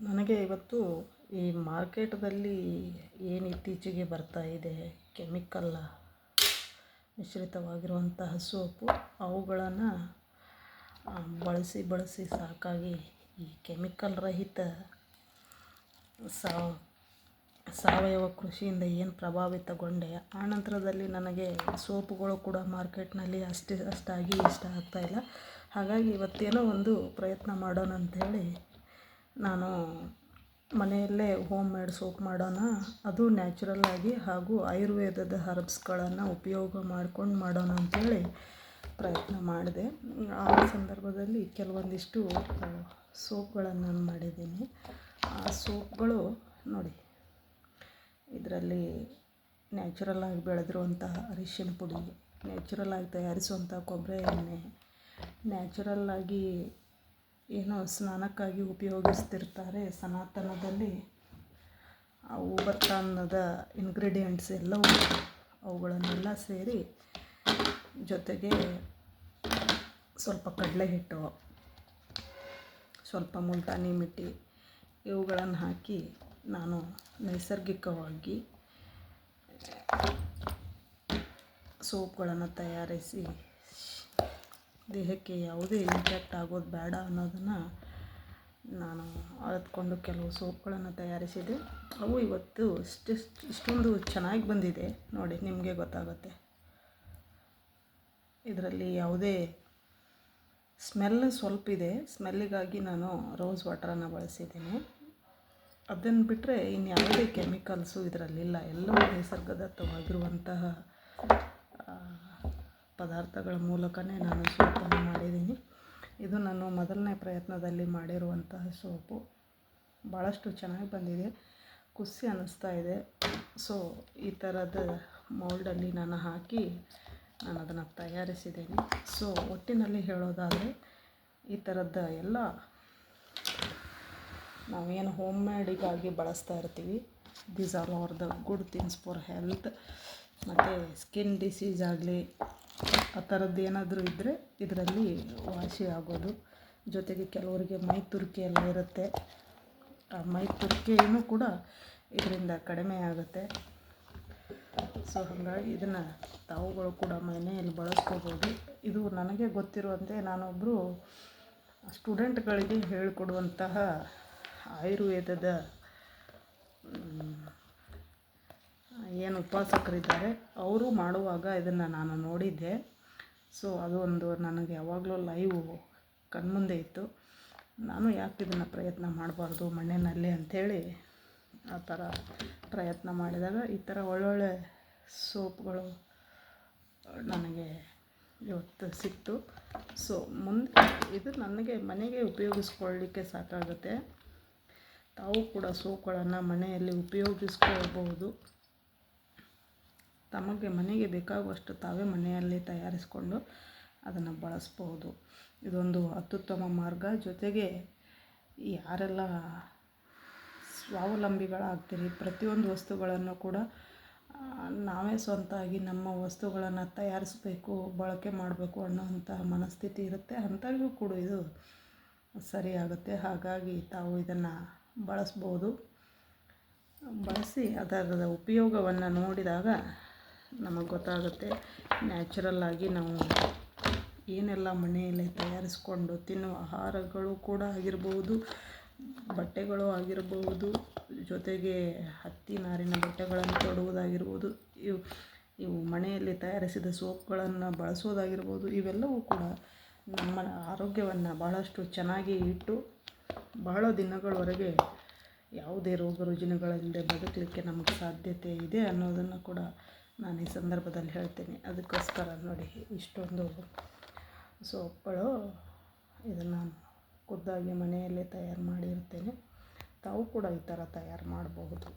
ನನಗೆ ಇವತ್ತು ಈ ಮಾರ್ಕೆಟ್ದಲ್ಲಿ ಏನು ಇತ್ತೀಚೆಗೆ ಬರ್ತಾ ಇದೆ ಕೆಮಿಕಲ್ ಮಿಶ್ರಿತವಾಗಿರುವಂತಹ ಸೋಪು ಅವುಗಳನ್ನು ಬಳಸಿ ಸಾಕಾಗಿ ಈ ಕೆಮಿಕಲ್ ರಹಿತ ಸಾವಯವ ಕೃಷಿಯಿಂದ ಏನು ಪ್ರಭಾವಿತಗೊಂಡೆ. ಆನಂತರದಲ್ಲಿ ನನಗೆ ಸೋಪುಗಳು ಕೂಡ ಮಾರ್ಕೆಟ್ನಲ್ಲಿ ಅಷ್ಟಾಗಿ ಇಷ್ಟ ಆಗ್ತಾಯಿಲ್ಲ. ಹಾಗಾಗಿ ಇವತ್ತೇನೋ ಒಂದು ಪ್ರಯತ್ನ ಮಾಡೋಣ ಅಂಥೇಳಿ ನಾನು ಮನೆಯಲ್ಲೇ ಹೋಮ್ ಮೇಡ್ ಸೋಪ್ ಮಾಡೋಣ, ಅದು ನ್ಯಾಚುರಲ್ ಆಗಿ ಹಾಗೂ ಆಯುರ್ವೇದದ ಹರ್ಬ್ಸ್ಗಳನ್ನು ಉಪಯೋಗ ಮಾಡ್ಕೊಂಡು ಮಾಡೋಣ ಅಂಥೇಳಿ ಪ್ರಯತ್ನ ಮಾಡಿದೆ. ಆ ಸಂದರ್ಭದಲ್ಲಿ ಕೆಲವೊಂದಿಷ್ಟು ಸೋಪ್ಗಳನ್ನು ನಾನು ಮಾಡಿದ್ದೀನಿ. ಆ ಸೋಪ್ಗಳು ನೋಡಿ, ಇದರಲ್ಲಿ ನ್ಯಾಚುರಲ್ ಆಗಿ ಬೆಳೆದಿರುವಂತಹ ಅರಿಶಿನ ಪುಡಿ, ನ್ಯಾಚುರಲ್ ಆಗಿ ತಯಾರಿಸುವಂಥ ಕೊಬ್ಬರಿ ಎಣ್ಣೆ, ನ್ಯಾಚುರಲ್ ಆಗಿ ಏನೋ ಸ್ನಾನಕ್ಕಾಗಿ ಉಪಯೋಗಿಸ್ತಿರ್ತಾರೆ ಸನಾತನದಲ್ಲಿ ಉಬರ್ತಾನದ ಇಂಗ್ರೀಡಿಯೆಂಟ್ಸ್ ಎಲ್ಲವೂ ಅವುಗಳನ್ನೆಲ್ಲ ಸೇರಿ, ಜೊತೆಗೆ ಸ್ವಲ್ಪ ಕಡಲೆ ಹಿಟ್ಟು, ಸ್ವಲ್ಪ ಮುಲ್ತಾನಿ ಮಿಟ್ಟಿ ಇವುಗಳನ್ನು ಹಾಕಿ ನಾನು ನೈಸರ್ಗಿಕವಾಗಿ ಸೋಪ್ಗಳನ್ನು ತಯಾರಿಸಿ ದೇಹಕ್ಕೆ ಯಾವುದೇ ಇಂಪ್ಯಾಕ್ಟ್ ಆಗೋದು ಬೇಡ ಅನ್ನೋದನ್ನು ನಾನು ಅರಿತುಕೊಂಡು ಕೆಲವು ಸೋಪ್ಗಳನ್ನು ತಯಾರಿಸಿದೆ. ಅವು ಇವತ್ತು ಇಷ್ಟೊಂದು ಚೆನ್ನಾಗಿ ಬಂದಿದೆ ನೋಡಿ, ನಿಮಗೆ ಗೊತ್ತಾಗುತ್ತೆ. ಇದರಲ್ಲಿ ಯಾವುದೇ ಸ್ಮೆಲ್ ಸ್ವಲ್ಪ ಇದೆ, ಸ್ಮೆಲ್ಲಿಗಾಗಿ ನಾನು ರೋಸ್ ವಾಟರನ್ನು ಬಳಸಿದ್ದೀನಿ. ಅದನ್ನು ಬಿಟ್ಟರೆ ಇನ್ಯಾವುದೇ ಕೆಮಿಕಲ್ಸು ಇದರಲ್ಲಿಲ್ಲ. ಎಲ್ಲವೂ ನಿಸರ್ಗದತ್ತವಾಗಿರುವಂತಹ ಪದಾರ್ಥಗಳ ಮೂಲಕನೇ ನಾನು ಸೋಪನ್ನು ಮಾಡಿದ್ದೀನಿ. ಇದು ನಾನು ಮೊದಲನೇ ಪ್ರಯತ್ನದಲ್ಲಿ ಮಾಡಿರುವಂತಹ ಸೋಪು. ಭಾಳಷ್ಟು ಚೆನ್ನಾಗಿ ಬಂದಿದೆ, ಖುಷಿ ಅನ್ನಿಸ್ತಾ ಇದೆ. ಸೊ ಈ ಥರದ ಮೌಲ್ಡಲ್ಲಿ ನಾನು ಹಾಕಿ ನಾನು ಅದನ್ನು ತಯಾರಿಸಿದ್ದೀನಿ. ಸೊ ಒಟ್ಟಿನಲ್ಲಿ ಹೇಳೋದಾದರೆ, ಈ ಥರದ ಎಲ್ಲ ನಾವೇನು ಹೋಮ್ ಮೇಡಿಗಾಗಿ ಬಳಸ್ತಾ ಇರ್ತೀವಿ, these are are the good things for health. ಮತ್ತು ಸ್ಕಿನ್ ಡಿಸೀಸ್ ಆಗಲಿ ಆ ಥರದ್ದು ಏನಾದರೂ ಇದ್ದರೆ ಇದರಲ್ಲಿ ವಾಸಿ ಆಗೋದು. ಜೊತೆಗೆ ಕೆಲವರಿಗೆ ಮೈ ತುರಿಕೆ ಎಲ್ಲ ಇರುತ್ತೆ, ಆ ಮೈ ತುರಿಕೆಯೂ ಕೂಡ ಇದರಿಂದ ಕಡಿಮೆ ಆಗುತ್ತೆ. ಸೊ ಹಾಗಾಗಿ ಇದನ್ನು ತಾವುಗಳು ಕೂಡ ಮನೆಯಲ್ಲಿ ಬಳಸ್ಕೋಬೋದು. ಇದು ನನಗೆ ಗೊತ್ತಿರುವಂತೆ ನಾನೊಬ್ಬರು ಸ್ಟೂಡೆಂಟ್ಗಳಿಗೆ ಹೇಳಿಕೊಡುವಂತಹ ಆಯುರ್ವೇದದ ಏನು ಉಪಾಸಕರಿದ್ದಾರೆ ಅವರು ಮಾಡುವಾಗ ಇದನ್ನು ನಾನು ನೋಡಿದ್ದೆ. ಸೊ ಅದು ಒಂದು ನನಗೆ ಯಾವಾಗಲೂ ಲೈವ್ ಕಣ್ಮುಂದೆ ಇತ್ತು. ನಾನು ಯಾಕೆ ಇದನ್ನು ಪ್ರಯತ್ನ ಮಾಡಬಾರ್ದು ಮಣ್ಣಿನಲ್ಲೇ ಅಂಥೇಳಿ ಆ ಥರ ಪ್ರಯತ್ನ ಮಾಡಿದಾಗ ಈ ಥರ ಒಳ್ಳೊಳ್ಳೆ ಸೋಪ್ಗಳು ನನಗೆ ಇವತ್ತು ಸಿಕ್ತು. ಸೊ ಮುಂದೆ ಇದು ನನಗೆ ಮನೆಗೆ ಉಪಯೋಗಿಸ್ಕೊಳ್ಳಿಕ್ಕೆ ಸಾಕಾಗುತ್ತೆ. ತಾವು ಕೂಡ ಸೋಪ್ಗಳನ್ನು ಮನೆಯಲ್ಲಿ ಉಪಯೋಗಿಸ್ಕೊಳ್ಬೋದು. ತಮಗೆ ಮನೆಗೆ ಬೇಕಾಗುವಷ್ಟು ತಾವೇ ಮನೆಯಲ್ಲಿ ತಯಾರಿಸಿಕೊಂಡು ಅದನ್ನು ಬಳಸ್ಬೋದು. ಇದೊಂದು ಅತ್ಯುತ್ತಮ ಮಾರ್ಗ. ಜೊತೆಗೆ ಯಾರೆಲ್ಲ ಸ್ವಾವಲಂಬಿಗಳಾಗ್ತೀರಿ, ಪ್ರತಿಯೊಂದು ವಸ್ತುಗಳನ್ನು ಕೂಡ ನಾವೇ ಸ್ವಂತಾಗಿ ನಮ್ಮ ವಸ್ತುಗಳನ್ನು ತಯಾರಿಸಬೇಕು, ಬಳಕೆ ಮಾಡಬೇಕು ಅನ್ನೋವಂತಹ ಮನಸ್ಥಿತಿ ಇರುತ್ತೆ. ಅಂಥವ್ರಿಗೂ ಕೂಡ ಇದು ಸರಿಯಾಗುತ್ತೆ. ಹಾಗಾಗಿ ತಾವು ಇದನ್ನು ಬಳಸ್ಬೋದು. ಬಳಸಿ ಅದರ ಉಪಯೋಗವನ್ನು ನೋಡಿದಾಗ ನಮಗೆ ಗೊತ್ತಾಗುತ್ತೆ. ನ್ಯಾಚುರಲ್ಲಾಗಿ ನಾವು ಏನೆಲ್ಲ ಮನೆಯಲ್ಲೇ ತಯಾರಿಸ್ಕೊಂಡು ತಿನ್ನುವ ಆಹಾರಗಳು ಕೂಡ ಆಗಿರ್ಬೋದು, ಬಟ್ಟೆಗಳು ಆಗಿರ್ಬೋದು, ಜೊತೆಗೆ ಹತ್ತಿ ನಾರಿನ ಬಟ್ಟೆಗಳನ್ನು ತೊಡುವುದಾಗಿರ್ಬೋದು, ಇವು ಮನೆಯಲ್ಲಿ ತಯಾರಿಸಿದ ಸೋಪ್ಗಳನ್ನು ಬಳಸೋದಾಗಿರ್ಬೋದು, ಇವೆಲ್ಲವೂ ಕೂಡ ನಮ್ಮ ಆರೋಗ್ಯವನ್ನು ಭಾಳಷ್ಟು ಚೆನ್ನಾಗಿ ಇಟ್ಟು ಬಹಳ ದಿನಗಳವರೆಗೆ ಯಾವುದೇ ರೋಗ ರುಜಿನಗಳಿಲ್ಲದೆ ಬದುಕಲಿಕ್ಕೆ ನಮಗೆ ಸಾಧ್ಯತೆ ಇದೆ ಅನ್ನೋದನ್ನು ಕೂಡ ನಾನು ಈ ಸಂದರ್ಭದಲ್ಲಿ ಹೇಳ್ತೀನಿ. ಅದಕ್ಕೋಸ್ಕರ ನೋಡಿ, ಇಷ್ಟೊಂದು ಸೋಪ್ಗಳು ಇದನ್ನು ಖುದ್ದಾಗಿ ಮನೆಯಲ್ಲೇ ತಯಾರು ಮಾಡಿರ್ತೇನೆ. ತಾವು ಕೂಡ ಈ ಥರ ತಯಾರು ಮಾಡಬಹುದು.